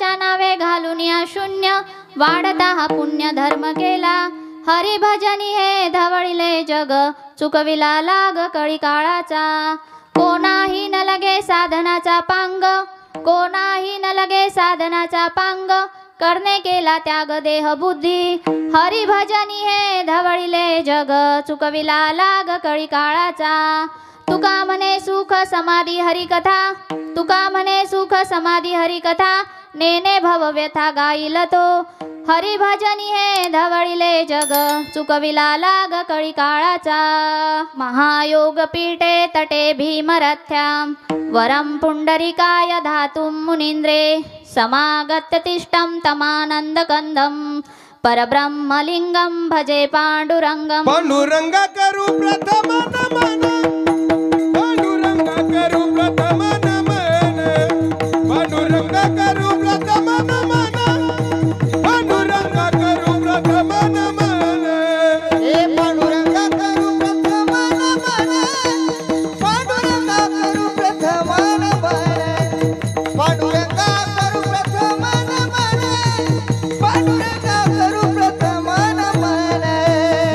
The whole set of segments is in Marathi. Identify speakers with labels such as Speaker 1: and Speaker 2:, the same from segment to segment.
Speaker 1: देवाच्या नावे घालून या शून्य वाढता हा पुण्य धर्म केला हरिभजनी हे धवळिले जग चुकविला लाग कळी काळाचा कोणाही न लगे साधनाचा पांग कोणाही न लगे साधनाचा पांग करणे केला त्याग देह बुद्धी हरिभजनी हे धवळिले जग चुकविला लाग कळी काळाचा तुका म्हणे सुख समाधी हरिकथा तुका म्हणे सुख समाधी हरिकथा नेने भव व्यथा गाईल तो हरिभजनी हे धवळिले जग चुकविला लाग कळी काळाचा महायोग पीठे तटे भीमरथ्यां वरं पुंडरीकाय धातुं मुनींद्रे समागत्य तिष्ठं तमानंदकंदं परब्रह्मलिंगं भजे पांडुरंगं
Speaker 2: पांडुरंग करू प्रथम नमन पांडुरंग करू प्रथम नमन पांडुरंग करू प्रथम नमन पांडुरंग करू प्रथम नमन
Speaker 3: हे पांडुरंग करू प्रथम नमन पांडुरंग करू प्रथम नमन पांडुरंग करू प्रथम नमन पांडुरंग करू प्रथम नमन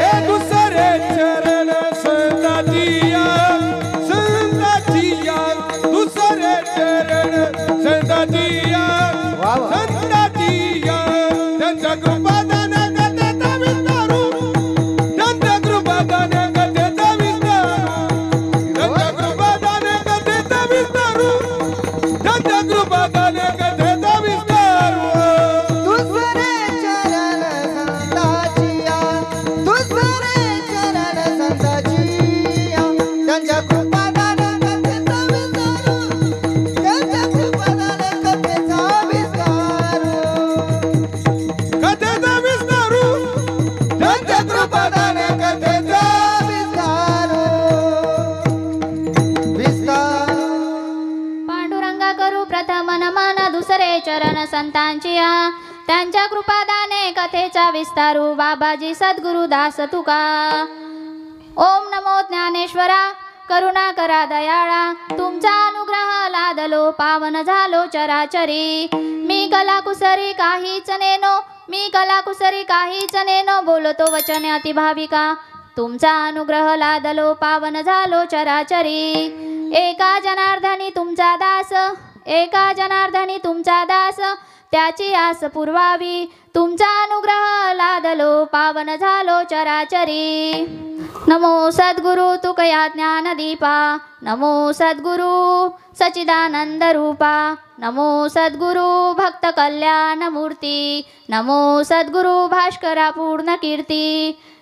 Speaker 2: हे दुसरे चरण संताजिया दुसरे चरण संताजिया संताजिया त्यांच्या कृपादान कथेचा विस्तारू त्यांच्या कृपादान कथेचा विस्तारू त्यांच्या कृपादान कथेचा विस्तारू त्यांच्या कृपादान कथेचा विस्तारू
Speaker 3: दुसरे चरण संताजिया दुसरे चरण संताजिया त्यांच्या कृपादान कथेचा विस्तारू त्यांच्या कृपादान कथेचा विस्तारू
Speaker 2: कथेचा विस्तारू त्यांच्या कृपादान कथेचा
Speaker 1: पांडुरंगा करू प्रथम नमन दुसरे चरण संतांची त्यांच्या कृपादाने कथेचा विस्तारू बाबाजी सद्गुरु दास तुका ओम नमो ज्ञानेश्वरा करुणा करा दयाळा तुमचा अनुग्रह लादलो पावन झालो चराचरी मी कलाकुसरी काहीच नेनो मी कलाकुसरी काहीच नेनो बोलतो वचने अतिभाविका तुमचा अनुग्रह लादलो पावन झालो चराचरी एका जनार्दनी तुमचा दास एका जनार्दनी तुमचा दास त्याची आस पुरवावी तुमचा अनुग्रह लादलो पावन झालो चराचरी नमो सद्गुरु तुकया ज्ञानदीपा नमो सद्गुरु सच्चिदानंद रूपा नमो सद्गुरु भक्त कल्याण मूर्ती नमो सद्गुरु भास्करा पूर्ण कीर्ती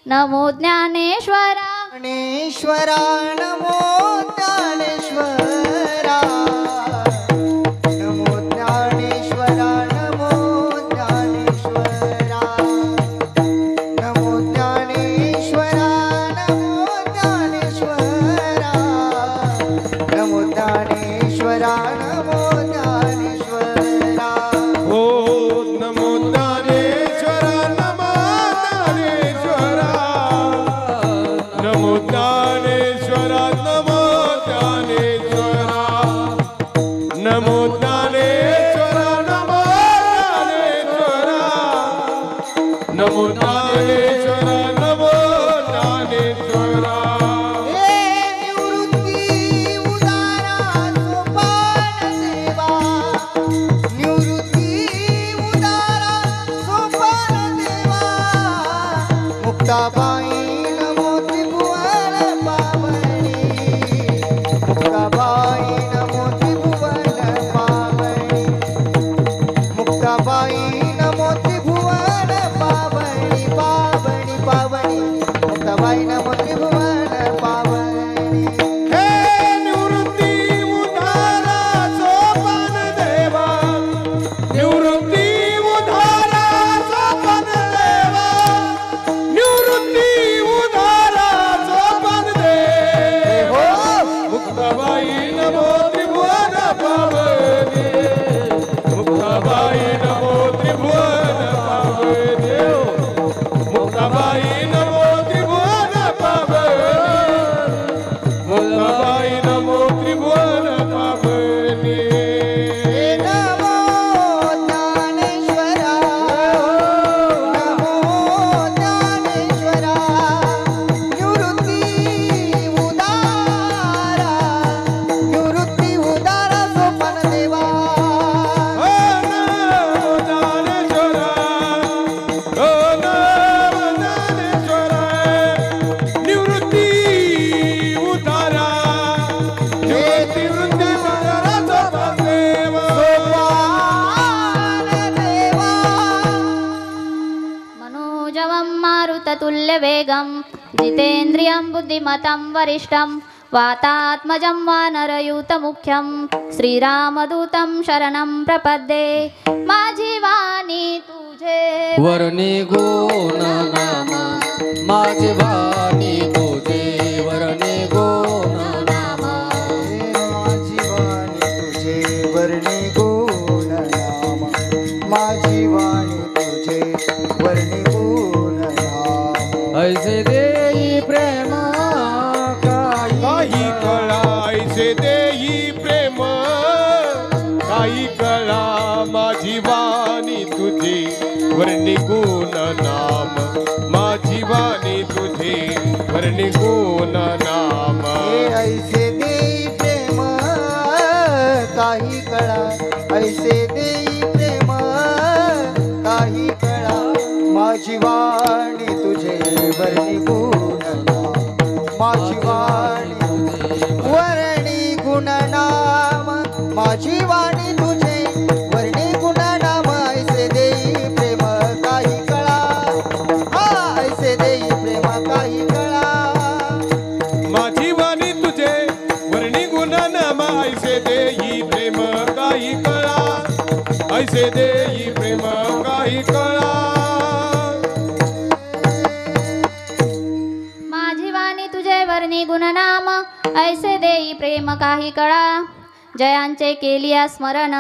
Speaker 1: नमो ज्ञानेश्वरा
Speaker 3: ज्ञानेश्वरा नमो ज्ञानेश्वरा नमो ज्ञानेश्वरा नमो ज्ञानेश्वरा नमो ज्ञानेश्वरा नमो ज्ञानेश्वरा नमो ज्ञानेश्वरा नमो ज्ञानेश्वरा
Speaker 2: हो नमो ज्ञानेश्वरा नमो ज्ञानेश्वरा नमो ज्ञानेश्वरा नमो ज्ञानेश्वरा नमो ज्ञानेश्वरा नमो ज्ञानेश्वरा नमो ज्ञानेश्वरा नमो ज्ञानेश्वरा
Speaker 3: हे निवृत्ती उदारा सोपान देवा निवृत्ती उदारा सोपान देवा मुक्ताबाई नमो त्रिभुवन पावनी मुक्ताबाई नमो त्रिभुवन पावनी मुक्ताबाई नमो त्रिभुवन पावनी पावनी पावनी मुक्ताबाई नमो त्रिभुवन पावनी
Speaker 2: हे निवृत्ती उधारा सोपान देवा निवृत्ती उधारा सोपान देवा निवृत्ती उधारा सोपान देवा मुक्ताबाई नमो त्रिभुवन पावनी मुक्ताबाई नमो त्रिभुवन पावनी
Speaker 1: मारुततुल्यवेगं जितेन्द्रियं बुद्धिमतं वरिष्ठं वातात्मजं वानरयूतमुख्यं श्रीरामदूतं शरणं प्रपद्ये माझी वाणी तुझे
Speaker 2: वर्णी गुण नाम माझी वाणी तुझे वर्णी गुण नाम
Speaker 3: माझी वाणी तुझे वर्णी गुण नाम माझी वाणी तुझे वर्णी गुण नाम
Speaker 2: ऐसे देई प्रेम काही कळा ऐसे देई प्रेम काही कळा माझी वाणी तुझे वर्णी गुण नाम माझी वाणी तुझे वर्णी गुण नाम
Speaker 3: ऐसे देई प्रेम काही कळा ऐसे देई प्रेम काही कळा माझी वाणी तुझे वर्णी गुण नाम माझी वाणी वर्णी गुण नाम माझी वाणी तुझे वर्णी गुण नाम ऐसे देई प्रेम काही कळा हा ऐसे देई प्रेम काही कळा
Speaker 2: माझी वाणी तुझे वर्णी गुण नाम ऐसे देई प्रेम काही कळा ऐसे देई प्रेम काही कळा
Speaker 1: माझी वाणी तुझे वर्णी गुणनाम ऐसे देई प्रेम काही कळा जयांचे केलिया स्मरण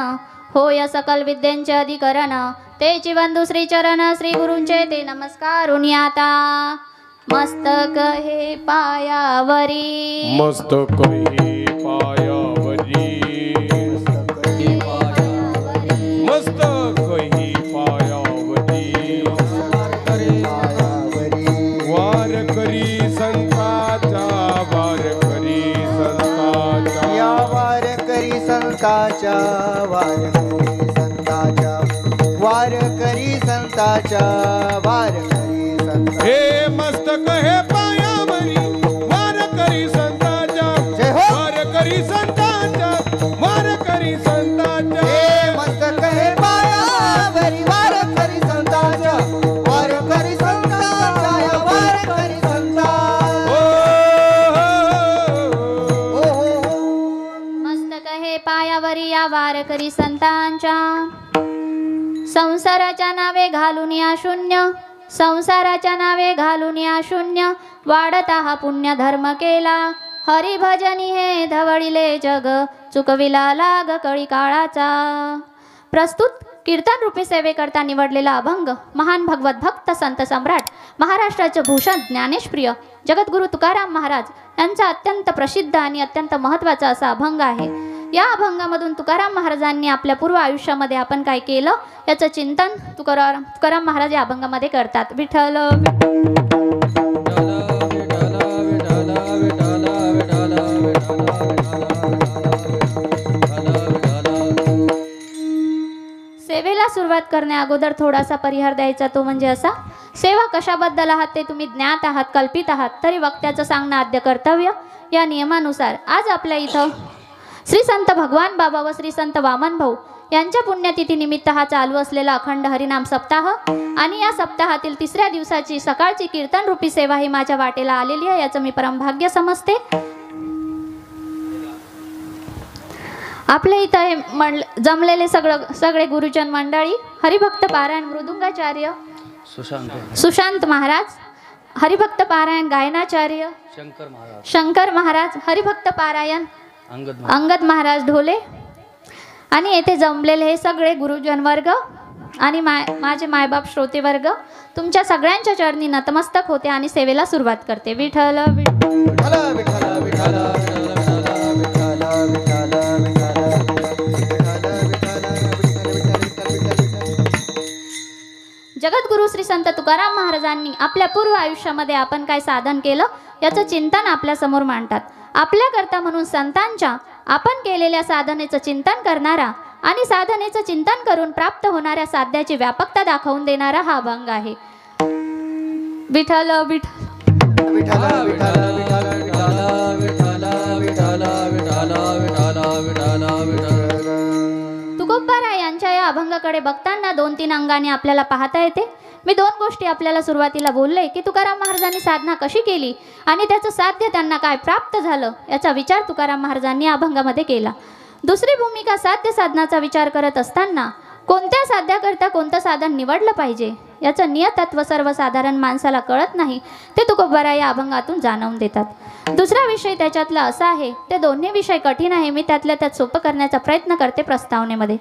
Speaker 1: होय सकल विद्यांचे अधिकरण तेची बंधू श्री चरण श्री गुरूंचे ते नमस्कारुनी आता मस्तक हे पायावरी
Speaker 2: मस्तक हे पायावरी मस्तक हे पायावरी वार करी संताचा वार करी संताचा
Speaker 3: या वार करी संताच्या वार करी संताच्या वार करी संताच्या वार करी संता
Speaker 2: हे मस्तक हे पायावरी वार करी संताचा
Speaker 3: जय हो.
Speaker 2: वार करी संताचा वार करी संताचा
Speaker 3: हे मस्तक हे पायावरी वार करी संताच्या वार करी संताच्या या वार करी संता ओ हो
Speaker 1: मस्तक हे पायावरी या वार करी संतांच्या संसाराच्या नावे घालून या शून्य संसाराच्या नावे घालून या शून्य वाढता हा पुण्य धर्म केला हरिभजनी हे धवळिले जग चुकविला लाग कळी काळाचा प्रस्तुत कीर्तन रूपी सेवेकरता निवडलेला अभंग महान भगवत भक्त संत सम्राट महाराष्ट्राचे भूषण ज्ञानेशप्रिय जगद्गुरु तुकाराम महाराज यांचा अत्यंत प्रसिद्ध आणि अत्यंत महत्त्वाचा असा अभंग आहे या अभंगामधून तुकाराम महाराजांनी आपल्या पूर्व आयुष्यामध्ये आपण काय केलं याचं चिंतन तुकाराम महाराज या अभंगामध्ये करतात विठ्ठल सेवेला सुरुवात करण्या अगोदर थोडासा परिहार द्यायचा तो म्हणजे असा सेवा कशाबद्दल आहात ते तुम्ही ज्ञात आहात कल्पित आहात तरी वक्त्याचं सांगणं आद्य कर्तव्य या नियमानुसार आज आपल्या इथं श्री संत भगवान बाबा व श्री संत वामन भाऊ यांच्या पुण्यतिथी निमित्त हा चालू असलेला अखंड हरिनाम सप्ताह आणि या सप्ताहातील तिसऱ्या दिवसाची सकाळची कीर्तन रूपी सेवा ही माझ्या वाटेला आलेली आहे याचं मी परमभाग्य समजते आपल्या इथं हे जमलेले सगळे गुरुजन मंडळी हरिभक्त पारायण मृदुंगाचार्य सुशांत महाराज हरिभक्त पारायण गायनाचार्य शंकर महाराज हरिभक्त पारायण अंगद महाराज ढोले आणि येथे जमलेले हे सगळे गुरुजन वर्ग आणि माझे मायबाप श्रोते वर्ग तुमच्या सगळ्यांच्या चरणी नतमस्तक होते आणि सेवेला सुरुवात करते विठ्ठल जगद्गुरु श्री संत तुकाराम महाराजांनी आपल्या पूर्व आयुष्यामध्ये आपण काय साधन केलं याचं चिंतन आपल्या समोर मांडतात आपल्याकरता म्हणून संतांच्या आपण केलेल्या साधनेचं चिंतन करणारा आणि साधनेचं चिंतन करून प्राप्त होणाऱ्या साध्याची व्यापकता दाखवून देणारा हा अभंग आहे विठ्ठल तुकोबाराय यांच्या या अभंगाकडे देवाकडे बघताना 2-3 अंगाने आपल्याला पाहता येते. मी 2 गोष्टी आपल्याला सुरुवातीला बोलले की तुकाराम महाराजांनी साधना कशी केली आणि त्याचं साध्य त्यांना काय प्राप्त झालं याचा विचार तुकाराम महाराजांनी अभंगामध्ये केला. दुसरी भूमिका साध्य साधनाचा विचार करत असताना कोणत्या साध्याकरता कोणतं साधन निवडलं पाहिजे याचं नियतत्व सर्वसाधारण माणसाला कळत नाही ते तुकोबारा या अभंगातून जाणवून देतात. दुसरा विषय त्याच्यातला असा आहे, ते दोन्ही विषय कठीण आहे, मी त्यातल्या त्यात सोपं करण्याचा प्रयत्न करते प्रस्तावनेमध्ये.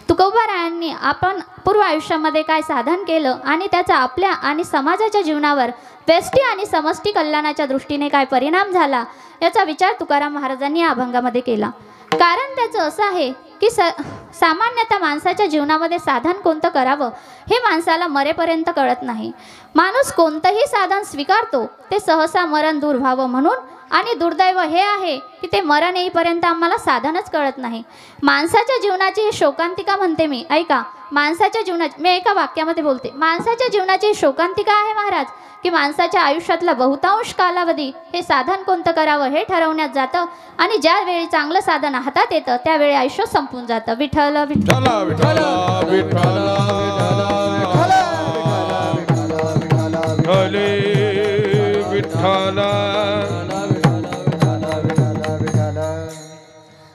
Speaker 1: तुकोबारायांनी आपण पूर्व आयुष्यामध्ये काय साधन केलं आणि त्याचा आपल्या आणि समाजाच्या जीवनावर व्यष्टी आणि समष्टी कल्याणाच्या दृष्टीने काय परिणाम झाला याचा विचार तुकाराम महाराजांनी या अभंगामध्ये केला. कारण त्याचं असं आहे की सामान्यतः माणसाच्या जीवनामध्ये साधन कोणतं करावं हे माणसाला मरेपर्यंत कळत नाही. माणूस कोणतंही साधन स्वीकारतो ते सहसा मरण दूर व्हावं म्हणून, आणि दुर्दैव हे आहे की ते मरण येईपर्यंत आम्हाला साधनच कळत नाही. माणसाच्या जीवनाची ही शोकांतिका म्हणते मी. ऐका, माणसाच्या जीवनाची, मी एका वाक्यामध्ये बोलते, माणसाच्या जीवनाची शोकांतिका आहे महाराज की माणसाच्या आयुष्यातला बहुतांश कालावधी हे साधन कोणतं करावं हे ठरवण्यात जातं आणि ज्यावेळी चांगलं साधन हातात येतं त्यावेळी आयुष्य संपून जातं. विठ्ठल विठ्ठल
Speaker 2: विठ्ठल विठ्ठल विठ्ठल.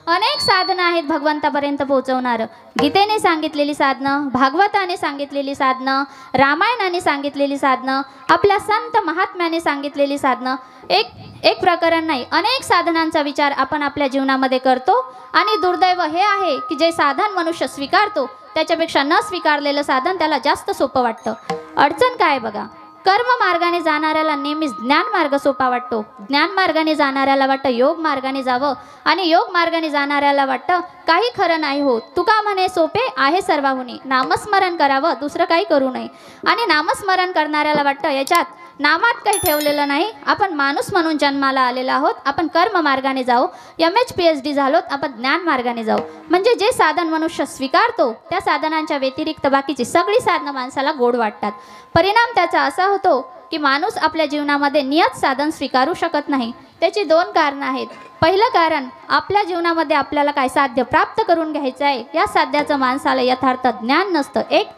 Speaker 1: अनेक साधनं आहेत भगवंतापर्यंत पोहोचवणारं. गीतेने सांगितलेली साधनं, भागवताने सांगितलेली साधनं, रामायणाने सांगितलेली साधनं, आपल्या संत महात्म्याने सांगितलेली साधनं. एक प्रकरण नाही, अनेक साधनांचा विचार आपण आपल्या जीवनामध्ये करतो आणि दुर्दैव हे आहे की जे साधन मनुष्य स्वीकारतो त्याच्यापेक्षा न स्वीकारलेलं साधन त्याला जास्त सोपं वाटतं. अडचण काय बघा, कर्म मार्गाने जाणाऱ्याला नेहमीच ज्ञान मार्ग सोपा वाटतो. ज्ञान मार्गाने जाणाऱ्याला वाटतं योग मार्गाने जावं आणि योग मार्गाने जाणाऱ्याला वाटतं काही खरं नाही होत. तुका म्हणे सोपे आहे सर्वाहुनी, नामस्मरण करावं दुसरं काही करू नये. आणि नामस्मरण करणाऱ्याला वाटतं याच्यात नामात काही ठेवलेलं नाही, आपण माणूस म्हणून जन्माला आलेला आहोत, आपण कर्म मार्गाने जाऊ, MH PhD झालोत, आपण ज्ञान मार्गाने जाऊ. म्हणजे जे साधन मनुष्य स्वीकारतो त्या साधनांच्या व्यतिरिक्त बाकीची सगळी साधनं माणसाला गोड वाटतात. परिणाम त्याचा असा होतो की माणूस आपल्या जीवनामध्ये नियत साधन स्वीकारू शकत नाही. त्याची 2 कारणं आहेत. पहिलं कारण, आपल्या जीवनामध्ये आपल्याला काय साध्य प्राप्त करून घ्यायचं आहे या साध्याचं माणसाला यथार्थ ज्ञान नसतं एक.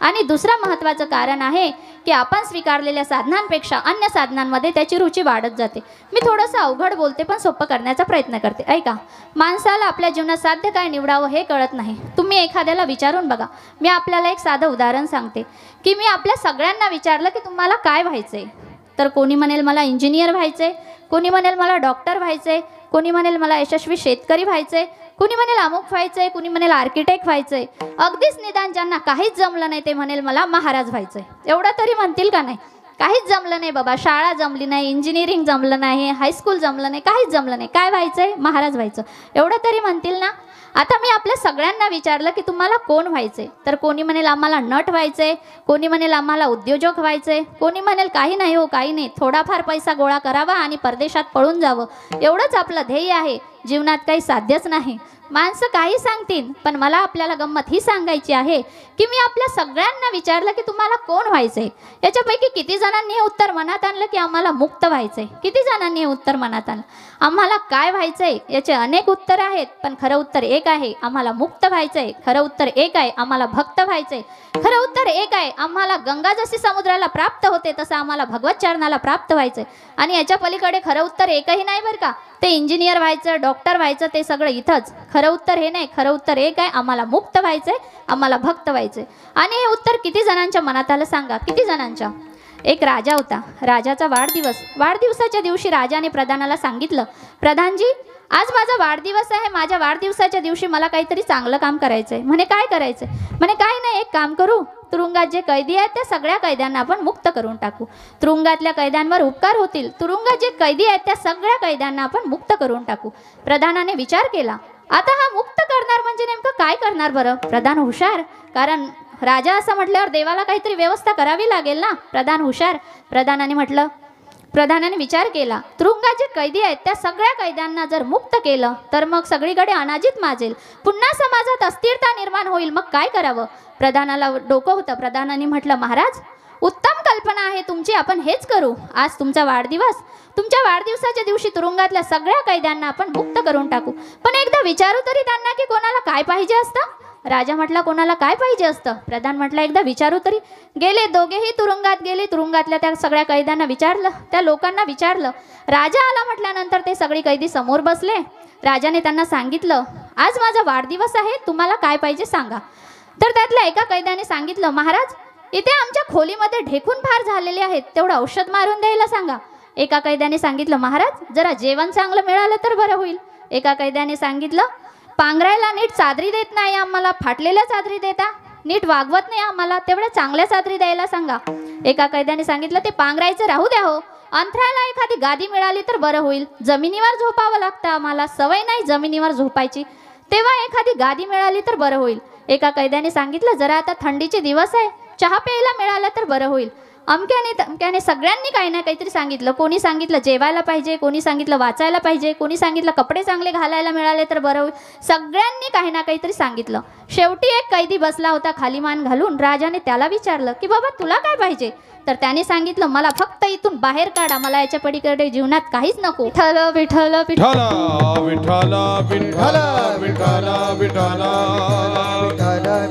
Speaker 1: आणि दुसरं महत्त्वाचं कारण आहे की आपण स्वीकारलेल्या साधनांपेक्षा अन्य साधनांमध्ये त्याची रुची वाढत जाते. मी थोडंसं अवघड बोलते पण सोपं करण्याचा प्रयत्न करते. ऐका, माणसाला आपल्या जीवनात साध्य काय निवडावं हे कळत नाही. तुम्ही एखाद्याला विचारून बघा. मी आपल्याला एक साधं उदाहरण सांगते की मी आपल्या सगळ्यांना विचारलं की तुम्हाला काय व्हायचं आहे, तर कोणी म्हणेल मला इंजिनियर व्हायचं आहे, कोणी म्हणेल मला डॉक्टर व्हायचं आहे, कोणी म्हणेल मला यशस्वी शेतकरी व्हायचं आहे, कुणी म्हणेल अमुक व्हायचंय, कुणी म्हणेल आर्किटेक्ट व्हायचंय. अगदीच निदान ज्यांना काहीच जमलं नाही ते म्हणेल मला महाराज व्हायचंय. एवढं तरी म्हणतील का नाही? काहीच जमलं नाही बाबा, शाळा जमली नाही, इंजिनिअरिंग जमलं नाही, हायस्कूल जमलं नाही, काहीच जमलं नाही, काय व्हायचंय? महाराज व्हायचं. एवढं तरी म्हणतील ना. आता मी आपल्या सगळ्यांना विचारलं की तुम्हाला कोण व्हायचंय, तर कोणी म्हणेल आम्हाला नट व्हायचंय, कोणी म्हणेल आम्हाला उद्योजक व्हायचंय, कोणी म्हणेल काही नाही हो काही नाही, थोडाफार पैसा गोळा करावा आणि परदेशात पळून जावं, एवढंच आपलं ध्येय आहे, जीवनात काही साध्यच नाही. माणसं काही सांगतील पण मला आपल्याला गंमत ही सांगायची आहे की मी आपल्या सगळ्यांना विचारलं की तुम्हाला कोण व्हायचंय. याच्यापैकी किती जणांनी हे उत्तर मनात आणलं की आम्हाला मुक्त व्हायचंय? किती जणांनी हे उत्तर मनात आणलं? आम्हाला काय व्हायचंय याचे अनेक उत्तर आहेत पण खरं उत्तर एक आहे, आम्हाला मुक्त व्हायचंय. खरं उत्तर एक आहे, आम्हाला भक्त व्हायचंय. खरं उत्तर एक आहे, आम्हाला गंगा जशी समुद्राला प्राप्त होते तसं आम्हाला भगवत चरणाला प्राप्त व्हायचंय. आणि याच्या पलीकडे खरं उत्तर एकही नाही बरं का. ते इंजिनियर व्हायचं, डॉक्टर व्हायचं ते सगळं इथंच. खरं उत्तर हे नाही, खरं उत्तर एक आहे, आम्हाला मुक्त व्हायचंय, आम्हाला भक्त व्हायचंय. आणि हे उत्तर किती जणांच्या मनात आलं सांगा? किती जणांच्या? एक राजा होता, राजाचा वाढदिवस. वाढदिवसाच्या दिवशी राजाने प्रधानाला सांगितलं, प्रधानजी आज माझा वाढदिवस आहे, माझ्या वाढदिवसाच्या दिवशी मला काहीतरी चांगलं काम करायचंय. म्हणे काय करायचंय? म्हणे काय नाही, एक काम करू, तुरुंगात जे कैदी आहेत त्या सगळ्या कैद्यांना आपण मुक्त करून टाकू. तुरुंगातल्या कैद्यांवर उपकार होतील, तुरुंगात जे कैदी आहेत त्या सगळ्या कैद्यांना आपण मुक्त करून टाकू. प्रधानाने विचार केला, आता हा मुक्त करणार म्हणजे नेमकं काय करणार बरं? प्रधान हुशार, कारण राजा असं म्हटल्यावर देवाला काहीतरी व्यवस्था करावी लागेल ना. प्रधान हुशार. प्रधानाने विचार केला, तुरुंगात जे कैदी आहेत त्या सगळ्या कैद्यांना जर मुक्त केलं तर मग सगळीकडे अनाजित माजेल, पुन्हा समाजात अस्थिरता निर्माण होईल, मग काय करावं? प्रधानाला डोकं होतं. प्रधानाने म्हटलं, महाराज उत्तम कल्पना आहे तुमची, आपण हेच करू. आज तुमचा वाढदिवस, तुमच्या वाढदिवसाच्या दिवशी तुरुंगातल्या सगळ्या कैद्यांना आपण मुक्त करून टाकू. पण एकदा विचारू तरी त्यांना की कोणाला काय पाहिजे असतं? राजा म्हटला कोणाला काय पाहिजे असतं? प्रधान म्हटला एकदा विचारू तरी. गेले दोघेही तुरुंगात गेले. तुरुंगातल्या त्या सगळ्या कैद्यांना विचारलं, त्या लोकांना विचारलं. राजा आला म्हटल्यानंतर ते सगळे कैदी समोर बसले. राजाने त्यांना सांगितलं, आज माझा वाढदिवस आहे, तुम्हाला काय पाहिजे सांगा. तर त्यातल्या एका कैद्याने सांगितलं, महाराज इथे आमच्या खोलीमध्ये ढेकून फार झालेले आहेत, तेवढं औषध मारून द्यायला सांगा. एका कैद्याने सांगितलं, महाराज जरा जेवण चांगलं मिळालं तर बरं होईल. एका कैद्याने सांगितलं, पांघरायला नीट चादरी देत नाही आम्हाला, फाटलेल्या चादरी देता, नीट वागवत नाही आम्हाला, तेवढ्या चांगल्या चादरी द्यायला सांगा. एका कैद्याने सांगितलं, ते पांघरायचं राहू द्या हो, अंथरायला एखादी गादी मिळाली तर बरं होईल, जमिनीवर झोपावं लागतं आम्हाला, सवय नाही जमिनीवर झोपायची, तेव्हा एखादी गादी मिळाली तर बरं होईल. एका कैद्याने सांगितलं, जरा आता थंडीचे दिवस आहे, चहा प्यायला मिळालं तर बरं होईल. अमक्याने तमक्याने सगळ्यांनी काही ना काहीतरी सांगितलं. कोणी सांगितलं जेवायला पाहिजे, कोणी सांगितलं वाचायला पाहिजे, कोणी सांगितलं कपडे चांगले घालायला मिळाले तर बरं होईल. सगळ्यांनी काही ना काहीतरी सांगितलं. शेवटी एक कैदी बसला होता खाली मान घालून. राजाने त्याला विचारलं की बाबा तुला काय पाहिजे? तर त्याने सांगितलं, मला फक्त इथून बाहेर काढा, मला याच्या पलीकडे जीवनात काहीच नको. विठ्ठल विठ्ठल विठ्ठल
Speaker 2: विठ्ठल विठ्ठल विठ्ठल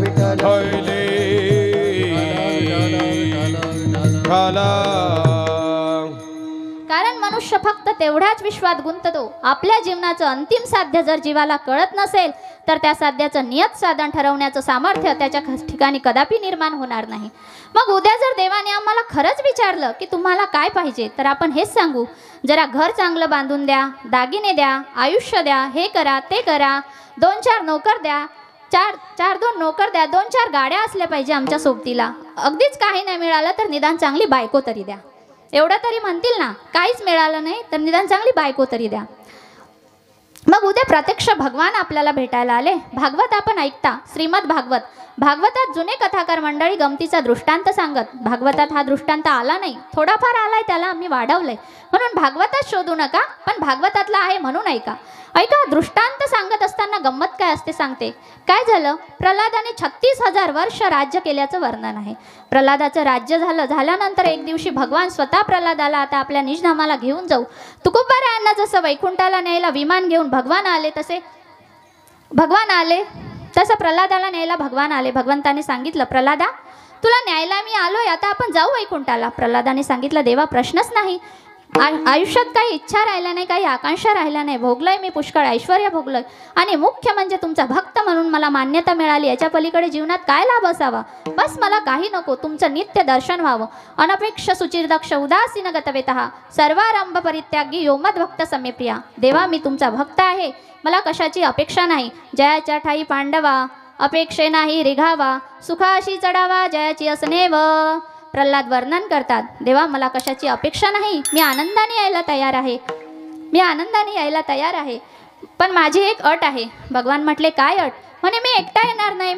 Speaker 2: विठ्ठल विठ्ठल
Speaker 1: कारण मनुष्य फक्त तेवढ्याच विश्वात गुंततो. आपल्या जीवनाचं अंतिम साध्य जर जीवाला कळत नसेल तर त्या साध्याचं नियत साधन ठरवण्याचं सामर्थ्य त्याच्या ठिकाणी कदापि निर्माण होणार नाही. मग उद्या जर देवाने आम्हाला खरंच विचारलं की तुम्हाला काय पाहिजे, तर आपण हेच सांगू, जरा घर चांगलं बांधून द्या, दागिने द्या, आयुष्य द्या, हे करा ते करा, 2-4 नोकर द्या, 4-2 नोकर द्या, 2-4 गाड्या असल्या पाहिजे आमच्या सोबतीला, अगदीच काही नाही मिळालं तर निदान चांगली बायको तरी द्या. एवढं तरी म्हणतील ना, काहीच मिळालं नाही तर निदान चांगली बायको तरी द्या. मग उद्या प्रत्यक्ष भगवान आपल्याला भेटायला आले. भागवत आपण ऐकता, श्रीमद भागवत. भागवतात जुने कथाकार मंडळी गमतीचा दृष्टांत सांगत. भागवतात हा दृष्टांत आला नाही, थोडाफार आलाय, त्याला आम्ही वाढवलंय, म्हणून भागवतात शोधू नका, पण भागवतातला आहे म्हणून ऐका. ऐका, दृष्टांत सांगत असताना गंमत काय असते सांगते. काय झालं, प्रल्हादाने 36,000 वर्ष राज्य केल्याचं वर्णन आहे. प्रल्हादाचं राज्य झाल्यानंतर एक दिवशी भगवान स्वतः प्रल्हादाला आता आपल्या निजधामाला घेऊन जाऊ. तुकोबारायांना जसं वैकुंठाला न्यायला विमान घेऊन भगवान आले तसं प्रल्हादाला न्यायला भगवान आले. भगवंताने सांगितलं, प्रल्हादा तुला न्यायला मी आलोय, आता आपण जाऊ वैकुंठाला. प्रल्हादाने सांगितलं, देवा प्रश्नच नाही, आयुष्यात काही इच्छा राहिल्या नाही, काही आकांक्षा राहिल्या नाही, भोगलंय मी पुष्कळ ऐश्वर्य भोगलंय, आणि मुख्य म्हणजे तुमचा भक्त म्हणून मला मान्यता मिळाली, याच्या पलीकडे जीवनात काय लाभ असावा? बस मला काही नको, तुमचं नित्य दर्शन व्हावं. अनपेक्ष सुचिरदक्ष उदासीन गतवेतः सर्वारंभ परित्यागी योमद भक्त समेप्रिया. देवा मी तुमचा भक्त आहे, मला कशाची अपेक्षा नाही. जयाच्या ठाई पांडवा, अपेक्षे नाही रिघावा, सुखाशी चढावा जयाची असनेव. प्रल्हाद वर्णन करतात, देवा मला कशाची अपेक्षा नाही, मी आनंदाने यायला तयार आहे, पण माझी एक अट आहे. भगवान म्हटले, काय अट? म्हणे मी एकटा येणार नाही,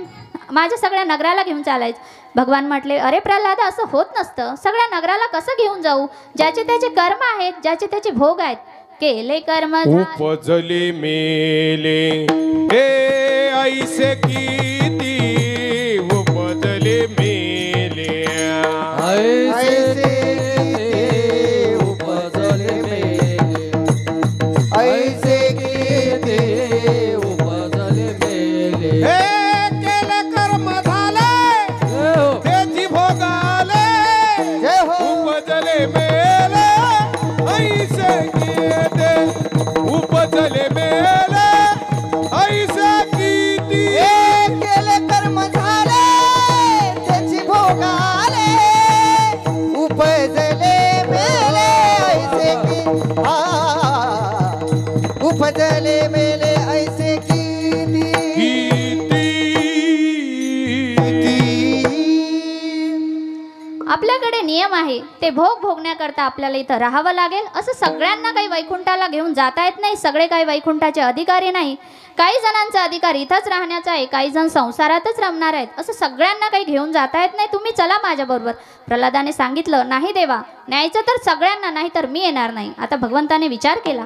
Speaker 1: माझ्या सगळ्या नगराला घेऊन चालायचं. भगवान म्हटले, अरे प्रल्हाद असं होत नसतं, सगळ्या नगराला कसं घेऊन जाऊ? ज्याचे त्याचे कर्म आहेत, ज्याचे त्याचे भोग आहेत, केले कर्म
Speaker 2: उपजले मेले हे ऐसे किती, उपजले मेले
Speaker 3: ऐसे उपजले मेले, ऐसे किती उपजले मेले.
Speaker 2: हे केले कर्म झाले त्याची भोगाले,
Speaker 3: जय हो.
Speaker 2: उपजले मेले ऐसे किती, उपजले मेले ऐसे किती.
Speaker 3: केले कर्म झाले त्याची भोगाले, उपजले मेले ऐसे की, उपजले मेले ऐसे किती.
Speaker 1: आपल्याकडे नियम आहे, ते भोग भोगण्याकरता आपल्याला इथं राहावं लागेल. असं सगळ्यांना काही वैकुंठाला घेऊन जाता येत नाही, सगळे काही वैकुंठाचे अधिकारी नाही. काही जणांचा अधिकार इथंच राहण्याचा आहे, काही जण संसारातच रमणार आहेत, असं सगळ्यांना काही घेऊन जाता येत नाही, तुम्ही चला माझ्याबरोबर. प्रल्हादाने सांगितलं, नाही देवा, न्यायचं तर सगळ्यांना, नाही तर मी येणार नाही. आता भगवंताने विचार केला,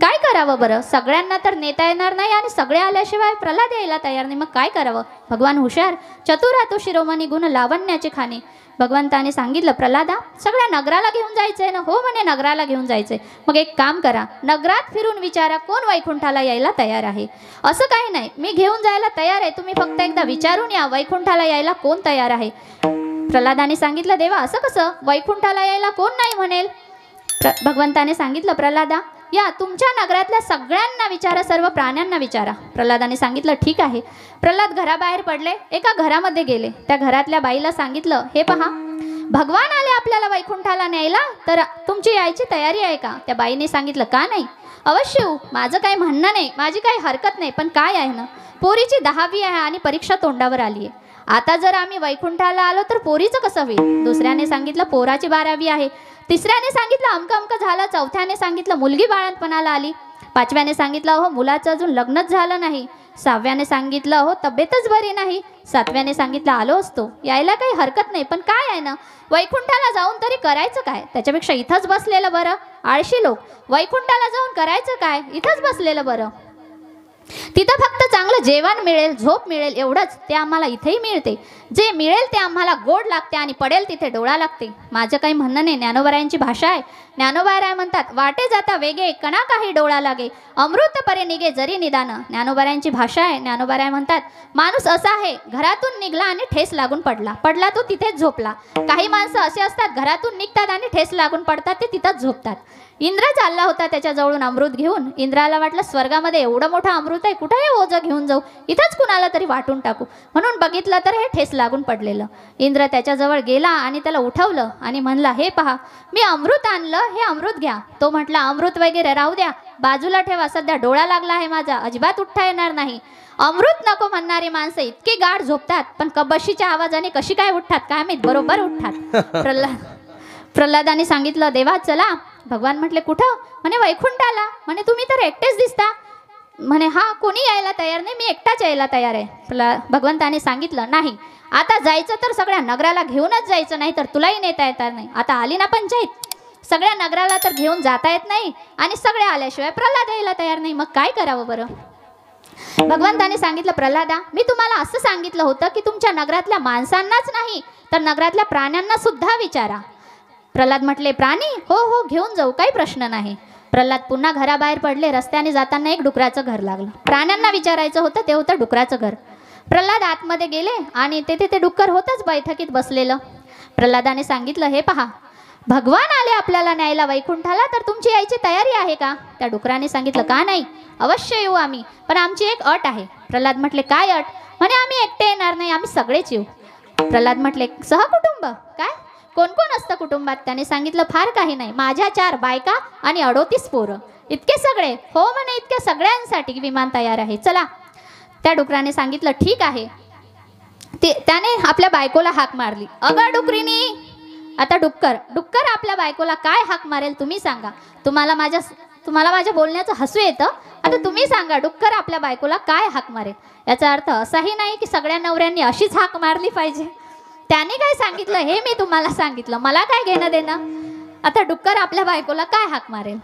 Speaker 1: काय करावं बरं? सगळ्यांना तर नेता येणार नाही आणि सगळे आल्याशिवाय प्रल्हाद यायला तयार नाही, मग काय करावं? भगवान हुशार, चतुर तो शिरोमणी गुण लावण्याचे खाणे. भगवंताने सांगितलं, प्रल्हादा सगळ्या नगराला घेऊन जायचंय ना? हो म्हणे, नगराला घेऊन जायचंय. मग एक काम करा, नगरात फिरून विचारा कोण वैकुंठाला यायला तयार आहे. असं काही नाही, मी घेऊन जायला तयार आहे, तुम्ही फक्त एकदा विचारून या वैकुंठाला यायला कोण तयार आहे. प्रल्हादाने सांगितलं, देवा असं कसं? वैकुंठाला यायला कोण नाही म्हणेल? भगवंताने सांगितलं, प्रल्हादा या तुमच्या नगरातल्या सगळ्यांना विचारा, सर्व प्राण्यांना विचारा. प्रल्हादाने सांगितलं, ठीक आहे. प्रल्हाद घराबाहेर पडले, एका घरामध्ये गेले. त्या घरातल्या बाईला सांगितलं, हे पहा, भगवान आले आपल्याला वैकुंठाला न्यायला, तर तुमची यायची तयारी आहे का? त्या बाईने सांगितलं, का नाही, अवश्य येऊ, माझं काही म्हणणं नाही, माझी काही हरकत नाही, पण काय आहे ना, पोरीची 10वी आहे आणि परीक्षा तोंडावर आली आहे. आता जर आम्ही वैकुंठाला आलो तर पोरीचं कसं होईल? दुसऱ्याने सांगितलं, पोराची 12वी आहे. तिसऱ्याने सांगितलं, अमकं अमकं झालं. चौथ्याने सांगितलं, मुलगी बाळंतपणाला आली. 5व्याने सांगितलं, हो मुलाचं अजून लग्नच झालं नाही. 6व्याने सांगितलं, हो तब्येतच बरी नाही. 7व्याने सांगितलं, आलो असतो, यायला काही हरकत नाही, पण काय आहे ना, वैकुंठाला जाऊन तरी करायचं काय? त्याच्यापेक्षा इथंच बसलेलं बरं. आळशी लोक, वैकुंठाला जाऊन करायचं काय? इथंच बसलेलं बरं. तिथं फक्त चांगलं जेवण मिळेल, झोप मिळेल, एवढंच. ते आम्हाला इथेही मिळते. जे मिळेल ते आम्हाला गोड लागते आणि पडेल तिथे डोळा लागते. माझं काही म्हणणं नाही. ज्ञानोबारायांची भाषा आहे. ज्ञानोबाराय म्हणतात, वाटे जाता वेगे कणा काही डोळा लागे, अमृत परे निघे जरी निदान. ज्ञानोबारायांची भाषा आहे. ज्ञानोबाराय म्हणतात, माणूस असा आहे, घरातून निघला आणि ठेस लागून पडला तो तिथेच झोपला. काही माणसं असे असतात, घरातून निघतात आणि ठेस लागून पडतात, ते तिथंच झोपतात. इंद्र चालला होता त्याच्याजवळून अमृत घेऊन. इंद्राला वाटलं, स्वर्गामध्ये एवढं मोठं अमृत आहे, कुठं हे ओझं घेऊन जाऊ, इथंच कुणाला तरी वाटून टाकू. म्हणून बघितलं तर हे ठेस लागून पडलेलं. इंद्र त्याच्याजवळ गेला आणि त्याला उठवलं आणि म्हणला, हे पहा, मी अमृत आणलं, हे अमृत घ्या. तो म्हटला, अमृत वगैरे राहू द्या, बाजूला ठेवा, सध्या डोळा लागला आहे माझा, अजिबात उठता येणार नाही. अमृत नको म्हणणारी माणसं इतकी गाढ झोपतात, पण कबशीच्या आवाजाने कशी काय उठतात काय माहीत, बरोबर उठतात. प्रल्हादाने सांगितलं, देवा चला. भगवान म्हटले, कुठं? म्हणे वैकुंठाला. म्हणे तुम्ही तर एकटेच दिसता. म्हणे हा, कोणी यायला तयार नाही, मी एकटाच यायला तयार आहे. भगवंताने सांगितलं, नाही, आता जायचं तर सगळ्या नगराला घेऊनच जायचं, नाही तर तुलाही नेता येणार नाही. आता आली ना पंचायत, सगळ्या नगराला तर घेऊन जाता येत नाही आणि सगळे आल्याशिवाय प्रल्हाद यायला तयार नाही, मग काय करावं बरं? भगवंताने सांगितलं, प्रल्हादा, मी तुम्हाला असं सांगितलं होतं की तुमच्या नगरातल्या माणसांनाच नाही तर नगरातल्या प्राण्यांना सुद्धा विचारा. प्रल्हाद म्हटले, प्राणी? हो हो, घेऊन जाऊ, काही प्रश्न नाही. प्रल्हाद पुन्हा घराबाहेर पडले. रस्त्याने जाताना एक डुकराचं घर लागलं. प्राण्यांना विचारायचं होतं, ते होतं डुकराचं घर. प्रल्हाद आतमध्ये गेले आणि तेथे ते डुक्कर होतंच बैठकीत बसलेलं. प्रल्हादाने सांगितलं, हे पहा, भगवान आले आपल्याला न्यायला वैकुंठाला, तर तुमची यायची तयारी आहे का? त्या डुकराने सांगितलं, का नाही, अवश्य येऊ आम्ही, पण आमची एक अट आहे. प्रल्हाद म्हटले, काय अट? म्हणे आम्ही एकटे येणार नाही, आम्ही सगळेच येऊ. प्रल्हाद म्हटले, सहकुटुंब? काय, कोण कोण असतं कुटुंबात? त्याने सांगितलं, फार काही नाही, माझ्या 4 बायका आणि 38 पोरं, इतके सगळे. हो म्हणे, इतक्या सगळ्यांसाठी विमान तयार आहे, चला. त्या डुकराने सांगितलं, ठीक आहे. त्याने आपल्या बायकोला हाक मारली, अगं डुकरीनी. आता डुक्कर आपल्या बायकोला काय हाक मारेल तुम्ही सांगा? तुम्हाला माझ्या बोलण्याचं हसू येतं. आता तुम्ही सांगा, डुक्कर आपल्या बायकोला काय हाक मारेल? याचा अर्थ असाही नाही की सगळ्या नवऱ्यांनी अशीच हाक मारली पाहिजे. त्याने काय सांगितलं हे मी तुम्हाला सांगितलं, मला काय घेणं देणं. आता डुक्कर आपल्या बायकोला काय हाक मारेल?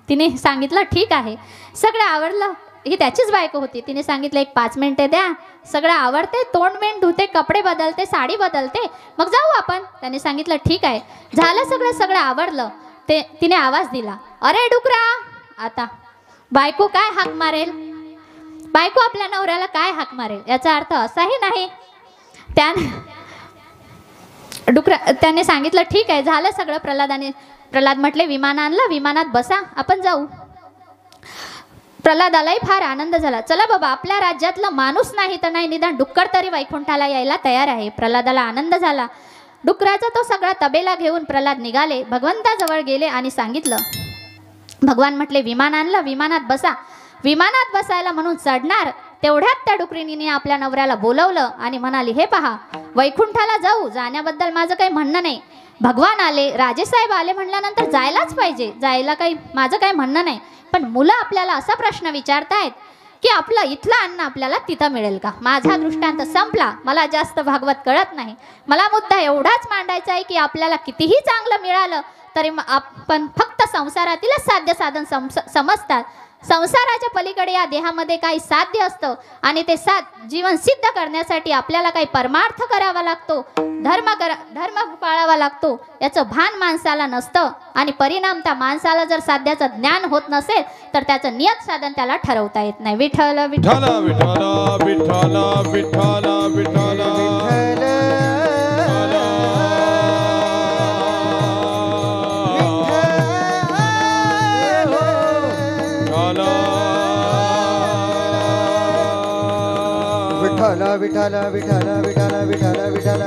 Speaker 1: तिने सांगितलं, ठीक आहे, सगळं आवडलं. ही त्याचीच बायको होती. तिने सांगितलं, एक 5 मिनिटे द्या, सगळं आवडते, तोंड मेंढ धुते, कपडे बदलते, साडी बदलते, मग जाऊ आपण. त्याने सांगितलं, ठीक आहे. झालं सगळं आवडलं. तिने आवाज दिला, अरे डुकरा. आता बायको काय हाक मारेल? बायको आपल्या नवऱ्याला काय हाक मारेल? याचा अर्थ असाही नाही. त्याने सांगितलं, ठीक आहे, झालं सगळं. प्रल्हाद म्हटले, विमान आणलं, विमानात बसा, आपण जाऊ. प्रल्हादालाही फार आनंद झाला. चला बाबा, आपल्या राज्यातलं माणूस नाही तर नाही, निदान डुक्कर तरी वैकुंठाला यायला तयार आहे. प्रल्हादाला आनंद झाला. डुकराचा तो सगळा तबेला घेऊन प्रल्हाद निघाले. भगवंताजवळ गेले आणि सांगितलं. भगवान म्हटले, विमान आणलं, विमानात बसा. विमानात बसायला म्हणून चढणार तेवढ्यात त्या डुकरीणीने आपल्या नवऱ्याला बोलवलं आणि म्हणाली, हे पहा, वैकुंठाला जाऊ, जाण्याबद्दल माझं काही म्हणणं नाही. भगवान आले, राजेसाहेब आले म्हटल्यानंतर जायलाच पाहिजे, जायला काही माझं काही म्हणणं नाही. पण मुलं आपल्याला असा प्रश्न विचारतायत की आपलं इथलं अन्न आपल्याला तिथं मिळेल का? माझा दृष्टांत संपला, मला जास्त भागवत कळत नाही. मला मुद्दा एवढाच मांडायचा आहे की आपल्याला कितीही चांगलं मिळालं तरी आपण फक्त संसारातीलच साध्य साधन समजतात संसाराच्या पलीकडे या देहामध्ये काही साध्य असतं आणि ते जीवन सिद्ध करण्यासाठी आपल्याला काही परमार्थ करावा लागतो, धर्म पाळावा लागतो, याचं भान माणसाला नसतं आणि परिणाम त्या माणसाला जर साध्याचं ज्ञान होत नसेल तर त्याचं नियत साधन त्याला ठरवता येत नाही. विठ्ठल
Speaker 2: विठ्ठल विठ्ठल विठ्ठल विठ्ठल विठ्ठल
Speaker 3: विठ्ठल विठ्ठल विठ्ठल विठ्ठल विठ्ठल.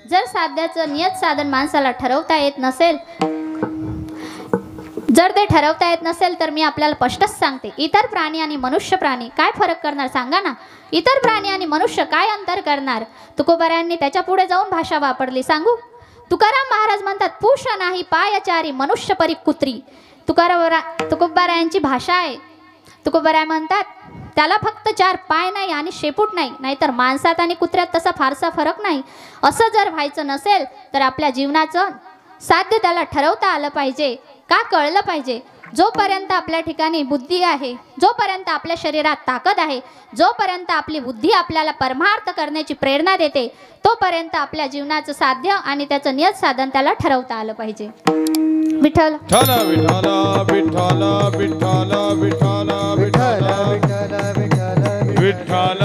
Speaker 1: जर साध्याचं नियत साधन माणसाला ठरवता येत नसेल, जर ते ठरवता येत नसेल तर मी आपल्याला स्पष्टच सांगते, इतर प्राणी आणि मनुष्य प्राणी काय फरक करणार सांगा ना. इतर प्राणी आणि मनुष्य काय अंतर करणार. तुकोबारायांनी त्याच्या पुढे जाऊन भाषा वापरली. सांगू, तुकाराम महाराज म्हणतात, पुष नाही पायचारी मनुष्य परी कुत्री. तुकोबारायांची भाषा आहे. तुकोबाराय म्हणतात त्याला फक्त 4 पाय नाही आणि शेपूट नाही, नाहीतर माणसात आणि कुत्र्यात तसा फारसा फरक नाही. असं जर व्हायचं नसेल तर आपल्या जीवनाचं साध्य त्याला ठरवता आलं पाहिजे. का कळलं पाहिजे. जोपर्यंत आपल्या ठिकाणी बुद्धी आहे, जोपर्यंत आपल्या शरीरात ताकद आहे, जोपर्यंत आपली बुद्धी आपल्याला परमार्थ करण्याची प्रेरणा देते, तोपर्यंत आपल्या जीवनाचं साध्य आणि त्याचं नियत साधन त्याला ठरवता आलं पाहिजे. विठ्ठल
Speaker 2: विठ्ठल विठ्ठल विठ्ठल विठ्ठल विठ्ठल विठ्ठल विठ्ठल.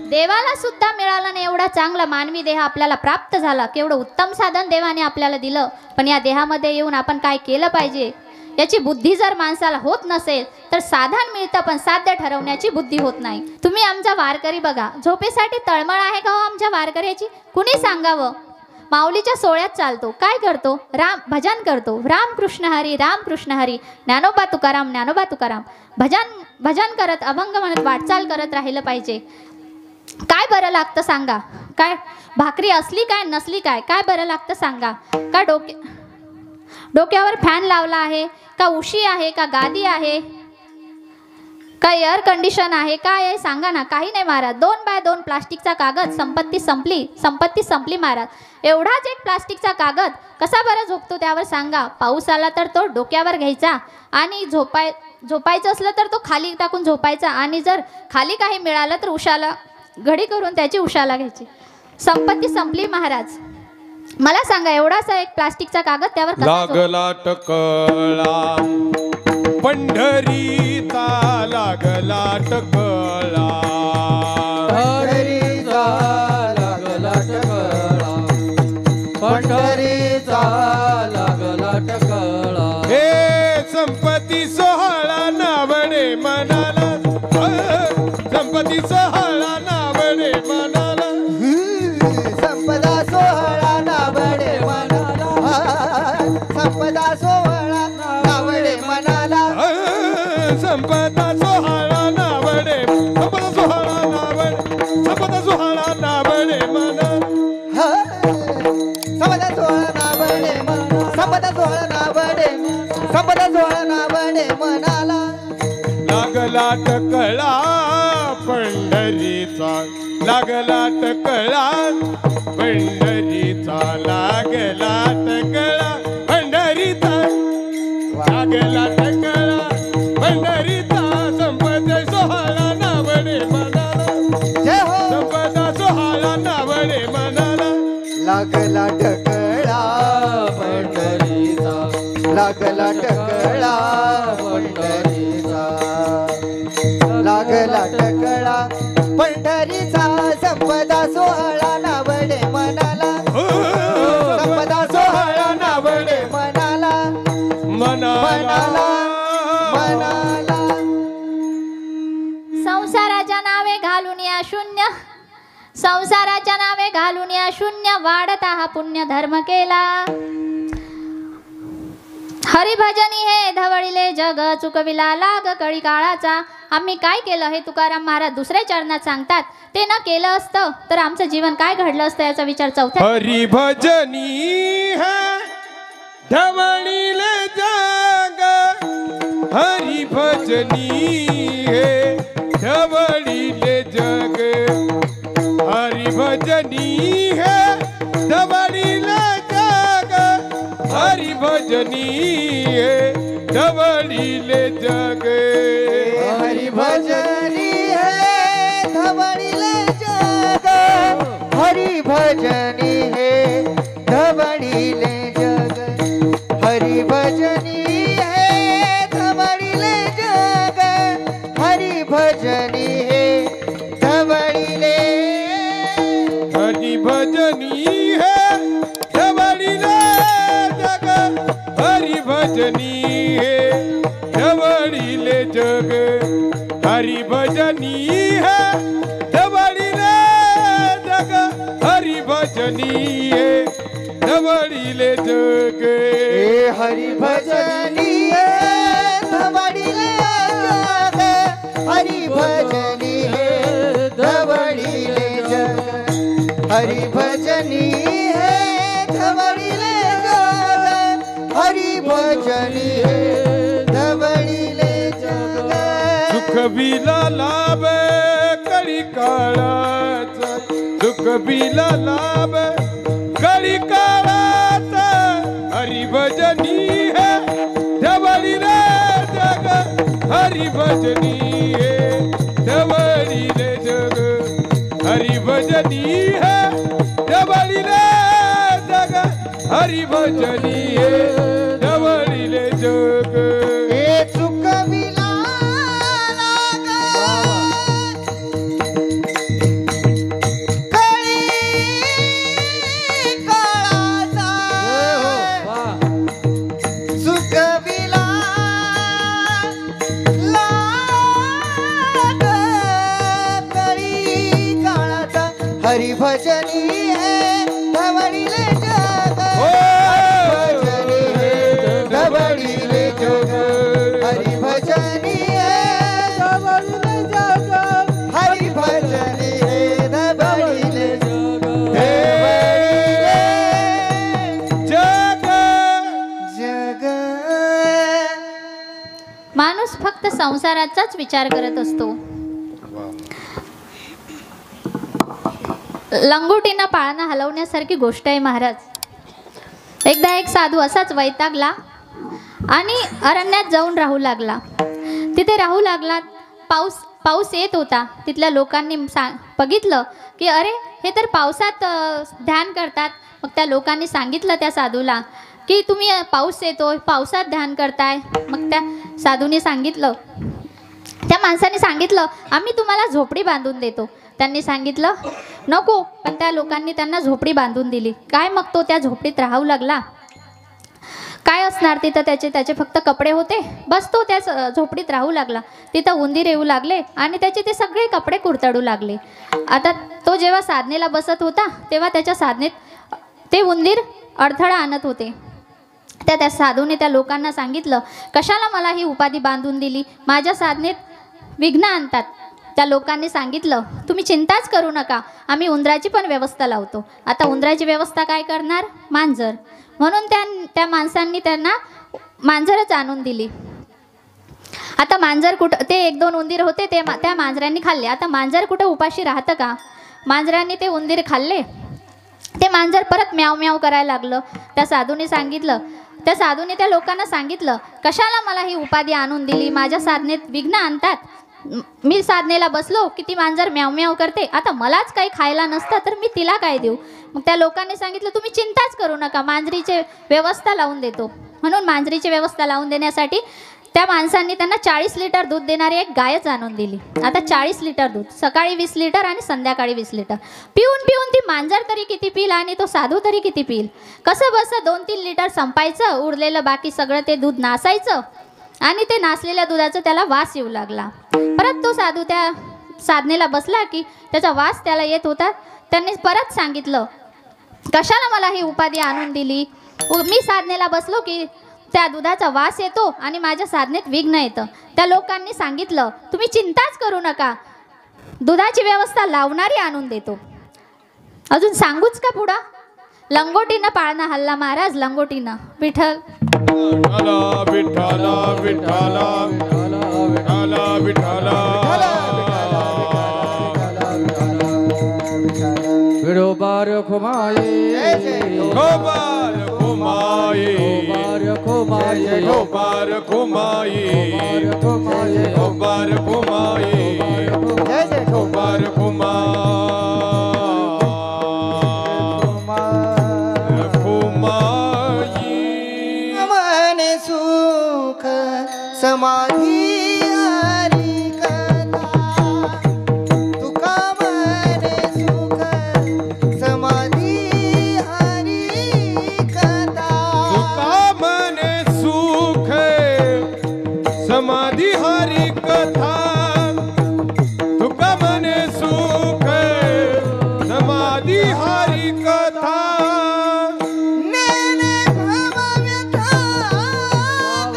Speaker 1: देवाला सुद्धा मिळाला नाही एवढा चांगला मानवी देह आपल्याला प्राप्त झाला. केवढं उत्तम साधन देवाने आपल्याला दिलं, पण या देहामध्ये येऊन आपण काय केलं पाहिजे याची बुद्धी जर माणसाला होत नसेल तर साधन मिळतं पण साध्य ठरवण्याची बुद्धी होत नाही. तुम्ही आमचा वारकरी बघा, झोपेसाठी तळमळ आहे का हो आमच्या वारकऱ्याची. कुणी सांगावं. माऊलीच्या सोहळ्यात चालतो, काय करतो, भजन करतो, राम कृष्ण हरी, ज्ञानोबा तुकाराम. भजन करत अभंग म्हणत वाटचाल करत राहिलं पाहिजे. काय बरं लागतं सांगा. काय भाकरी असली काय नसली काय, काय बरं लागतं सांगा. का डोक्यावर फॅन लावला आहे, का उशी आहे, का गादी आहे, का एअर कंडिशन आहे, काय आहे सांगा ना. काही नाही महाराज. 2x2 प्लास्टिकचा कागद, संपत्ती संपली महाराज. एवढाच एक प्लास्टिकचा कागद कसा बरं झोपतो त्यावर सांगा. पाऊस आला तर तो डोक्यावर घ्यायचा आणि झोपायचं असलं तर तो खाली टाकून झोपायचा आणि जर खाली काही मिळालं तर उशाला घडी करून त्याची उशाला घ्यायची. संपत्ती संपली महाराज. मला सांगा एवढासा एक प्लास्टिकचा कागद त्यावर
Speaker 2: लागला टकळा पंढरीचा, लागला टकळा
Speaker 3: पंढरीचा, लागला टकळा पंढरीचा, लागला टकळा.
Speaker 2: हे संपत्ती सोहळा नावडे मनाला, संपत्ती सोहळा नावडे मनाला,
Speaker 3: संपदा सोहळा नावडे मनाला, संपदा सोहळा नावडे मनाला,
Speaker 2: संपदा सोहळा नावडे, संपदा सोहळा नावडे, संपदा सोहळा नावडे मनाला,
Speaker 3: संपदा सोहळा नावडे मनाला, संपदा सोहळा नावडे, संपदा सोहळा नावडे मनाला.
Speaker 2: लागला टकळा पंढरीचा, लागला टकळा पंढरीचा, लागला टकळा पंढरीचा, लागला टकळा पंढरीचा, संपदा सोहळा नावडे मनाला,
Speaker 3: जय हो.
Speaker 2: संपदा सोहळा नावडे मनाला.
Speaker 3: लागला टकळा पंढरीचा, लागला टकळा पंढरीचा, लागला टकळा पंढरीचा, संपदा सोहळा नावडे मनाला, संपदा सोहळा नावडे मनाला, मनाला, मनाला.
Speaker 1: संसाराच्या नावे घालून या शून्य वाढता हा पुण्य धर्म केला. हरिभजनी हे धवळीले जग, चुकविला लाग कळी काळाचा. आम्ही काय केलं हे तुकाराम महाराज दुसऱ्या चरणात सांगतात. ते न केलं असतं तर आमचं जीवन काय घडलं असतं याचा विचार चौथ्या.
Speaker 2: हरिभजनी है धवळीले जग, हरिभजनी है धवळीले जग, हरिभजनी है धवळीले जग, हरिभजनी भजनी हे धवळीले जग
Speaker 3: हरी भजनी हे धवळीले जग हरी भजनी हे धवळीले जग हरी भजनी हे धवळीले जग हरी भजनी हे धवळीले
Speaker 2: हरी भजनी हे धवळीले जग हरी भजनी हे धवळीले जग हरी भजनी हे धवळीले जग हरी भजनी हे धवळीले जग
Speaker 3: हरी भजनी हे धवळीले जग हरी भजनी हे धवळीले जग हरी भजनी हे धवळीले जग हरी भजनी हे धवळीले जग
Speaker 2: सुख बिला लाभ कळी काळाचा सुख बिला लाभ कळी काळाचा हरी भजनी हे धवळीले जग हरी भजनी हे धवळीले जग हरी भजनी हे धवळीले जग हरी भजनी हे धवळीले जग
Speaker 3: हे चुकविला हरी भजनी है धवळीले जग हरी भजनी है धवळीले जग हरी भजनी है धवळीले जग हरी भजनी है धवळीले
Speaker 2: जग
Speaker 3: जग
Speaker 1: माणूस फक्त संसाराचाच विचार करत असतो. लंगोटीनं पाळणा हलवण्यासारखी गोष्ट आहे महाराज. एकदा एक साधू असाच वैतागला आणि अरण्यात जाऊन राहू लागला. तिथे राहू लागला. पाऊस येत होता. तिथल्या लोकांनी बघितलं की अरे हे तर पावसात ध्यान करतात. मग त्या लोकांनी सांगितलं त्या साधूला की तुम्ही पाऊस येतोय पावसात ध्यान करताय. मग त्या साधूने सांगितलं त्या माणसाने सांगितलं आम्ही तुम्हाला झोपडी बांधून देतो. त्यांनी सांगितलं नको. पण त्या लोकांनी त्यांना झोपडी बांधून दिली. काय मग तो त्या झोपडीत राहू लागला. काय असणार तिथं त्याचे फक्त कपडे होते. बस तो त्या झोपडीत राहू लागला. तिथं उंदीर येऊ लागले आणि त्याचे ते सगळे कपडे कुरतडू लागले. आता तो जेव्हा साधनेला बसत होता तेव्हा त्याच्या साधनेत ते उंदीर अडथळा आणत होते. त्या साधूने त्या लोकांना सांगितलं कशाला मला ही उपाधी बांधून दिली. माझ्या साधनेत विघ्न आणतात. त्या लोकांनी सांगितलं तुम्ही चिंताच करू नका आम्ही उंदराची पण व्यवस्था लावतो. आता उंदराची व्यवस्था काय करणार. मांजर. म्हणून त्या माणसांनी त्यांना मांजरच आणून दिली. आता मांजर कुठं ते 1-2 उंदीर होते ते त्या मांजरांनी खाल्ले. आता मांजर कुठं उपाशी राहतं का. मांजरांनी ते उंदीर खाल्ले. ते मांजर परत म्याव म्याव करायला लागलं. त्या साधूने सांगितलं त्या साधूने त्या लोकांना सांगितलं कशाला मला ही उपाधी आणून दिली. माझ्या साधनेत विघ्न आणतात. मी साधनेला बसलो की ती मांजर म्याव म्याव करते. आता मलाच काही खायला नसतं तर मी तिला काय देऊ. मग त्या लोकांनी सांगितलं तुम्ही चिंताच करू नका मांजरीची व्यवस्था लावून देतो. म्हणून मांजरीची व्यवस्था लावून देण्यासाठी त्या माणसांनी त्यांना 40 लिटर दूध देणारी एक गायच आणून दिली. आता 40 लिटर दूध सकाळी 20 लिटर आणि संध्याकाळी 20 लिटर पिऊन पिऊन ती मांजर तरी किती पिईल आणि तो साधू तरी किती पिईल. कसं बसं 2-3 लिटर संपायचं. उरलेलं बाकी सगळं ते दूध नासायचं आणि ते नासलेल्या दुधाचा त्याला वास येऊ लागला. परत तो साधू त्या साधनेला बसला की त्याचा वास त्याला येत होता. त्यांनी परत सांगितलं कशाला मला ही उपाधी आणून दिली. मी साधनेला बसलो की त्या दुधाचा वास येतो आणि माझ्या साधनेत विघ्न येतं. त्या लोकांनी सांगितलं तुम्ही चिंताच करू नका दुधाची व्यवस्था लावणारी आणून देतो. अजून सांगूच का पुढं. लंगोटीनं पाळणा हल्ला महाराज. लंगोटीनं विठ्ठल
Speaker 2: विठ्ठला विठ्ठला विठ्ठला विठ्ठला विठ्ठला
Speaker 3: विडोबार खुमाये
Speaker 2: गोबार कुमाई
Speaker 3: गोबार खुमाये
Speaker 2: गोबार कुमाई गोबार कुमाई गोबार कुमाई
Speaker 3: मन सुख समाधी हरी कथा तुका मन सुख समाधी हरी कथा
Speaker 2: तुका मने सुख समाधी हरी कथा तुका मने सुख समाधी हरी कथा
Speaker 3: नेने भवव्यथा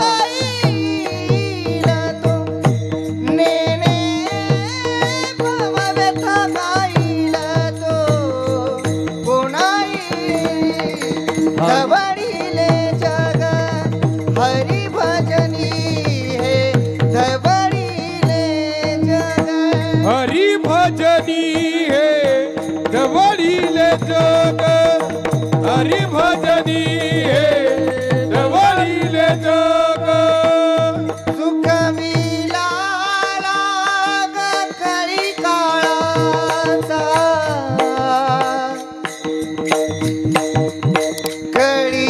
Speaker 3: गाईल तो नेने भवव्यथा गाईल तो कोणाई धवळीले जग हरी भजनी हे धवळीले जग
Speaker 2: हरी भजनी हे धवळीले जग हरी भजनी हे धवळीले जग
Speaker 3: सुख मिळाला ग कळी काळाचा कळी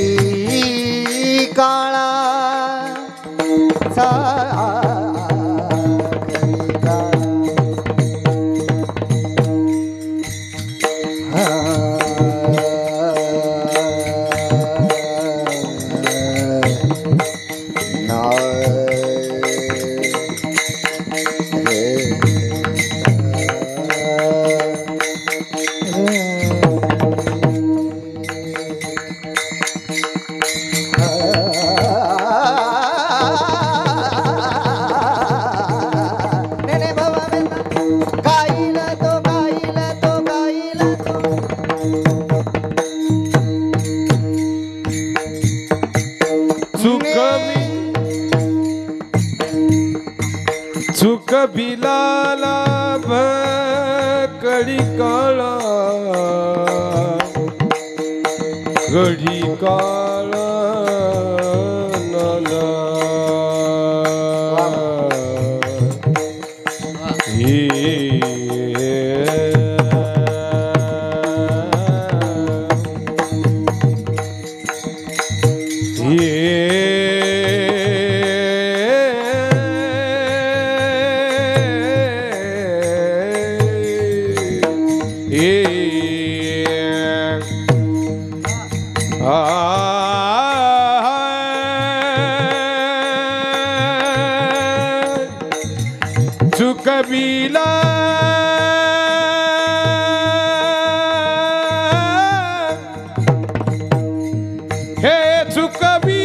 Speaker 3: कळी काळाचा नेने भवव्यथा गाईल तो गाईल तो गाईल तो
Speaker 2: सुख बिलाला कडी काळा घडी काळा नाना चुकबिला हे चुकबी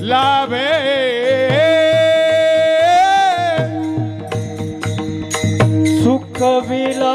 Speaker 2: लाभे सुख विला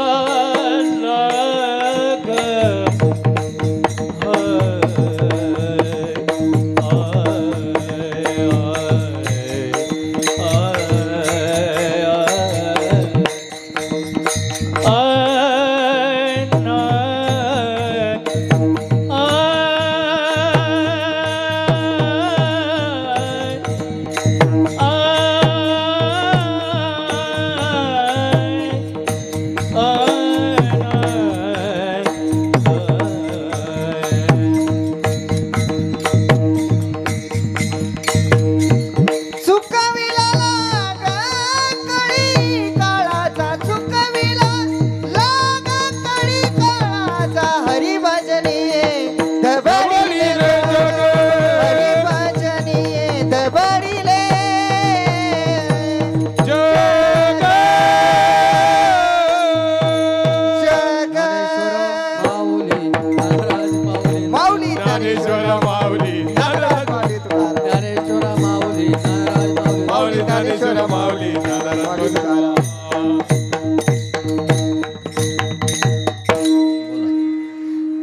Speaker 2: ज्ञानेश्वर माऊली तुकाराम.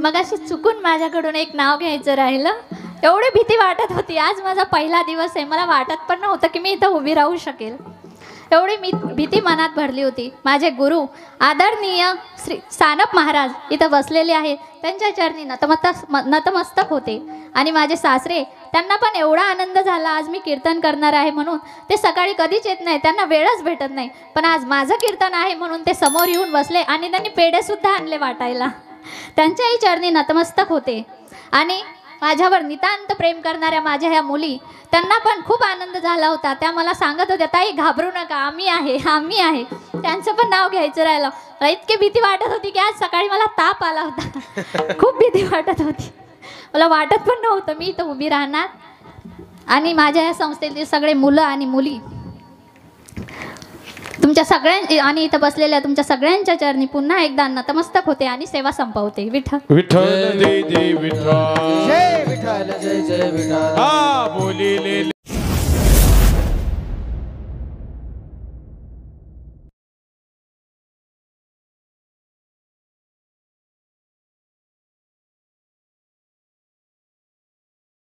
Speaker 1: मगाशी चुकून माझ्याकडून एक नाव घ्यायचं राहिलं. एवढी भीती वाटत होती. आज माझा पहिला दिवस आहे. मला वाटत पण नव्हतं की मी इथं उभी राहू शकेल. एवढी भीती मनात भरली होती. माझे गुरु आदरणीय श्री सानप महाराज इथं बसलेले आहे. त्यांच्या चरणी नतमस्तक होते. आणि माझे सासरे, त्यांना पण एवढा आनंद झाला आज मी कीर्तन करणार आहे म्हणून. ते सकाळी कधीच येत नाही, त्यांना वेळच भेटत नाही. पण आज माझं कीर्तन आहे म्हणून ते समोर येऊन बसले आणि त्यांनी पेढेसुद्धा आणले वाटायला. त्यांच्याही चरणी नतमस्तक होते. आणि माझ्यावर नितांत प्रेम करणाऱ्या माझ्या ह्या मुली, त्यांना पण खूप आनंद झाला होता. त्या मला सांगत होत्या, ताई घाबरू नका, आम्ही आहे, आम्ही आहे. त्यांचं पण नाव घ्यायचं राहिलं. मला इतकी भीती वाटत होती की आज सकाळी मला ताप आला होता. खूप भीती वाटत होती. मला वाटत पण नव्हतं मी इथं उभी राहणार. आणि माझ्या या संस्थेतील सगळे मुलं आणि मुली, तुमच्या सगळ्यां आणि इथं बसलेल्या तुमच्या सगळ्यांच्या चरणी पुन्हा एकदा नतमस्तक होते आणि सेवा संपवते. विठ्ठल
Speaker 2: विठ्ठल जय जय विठ्ठल.
Speaker 3: जय विठ्ठल जय जय विठ्ठल.
Speaker 2: हा बोलिले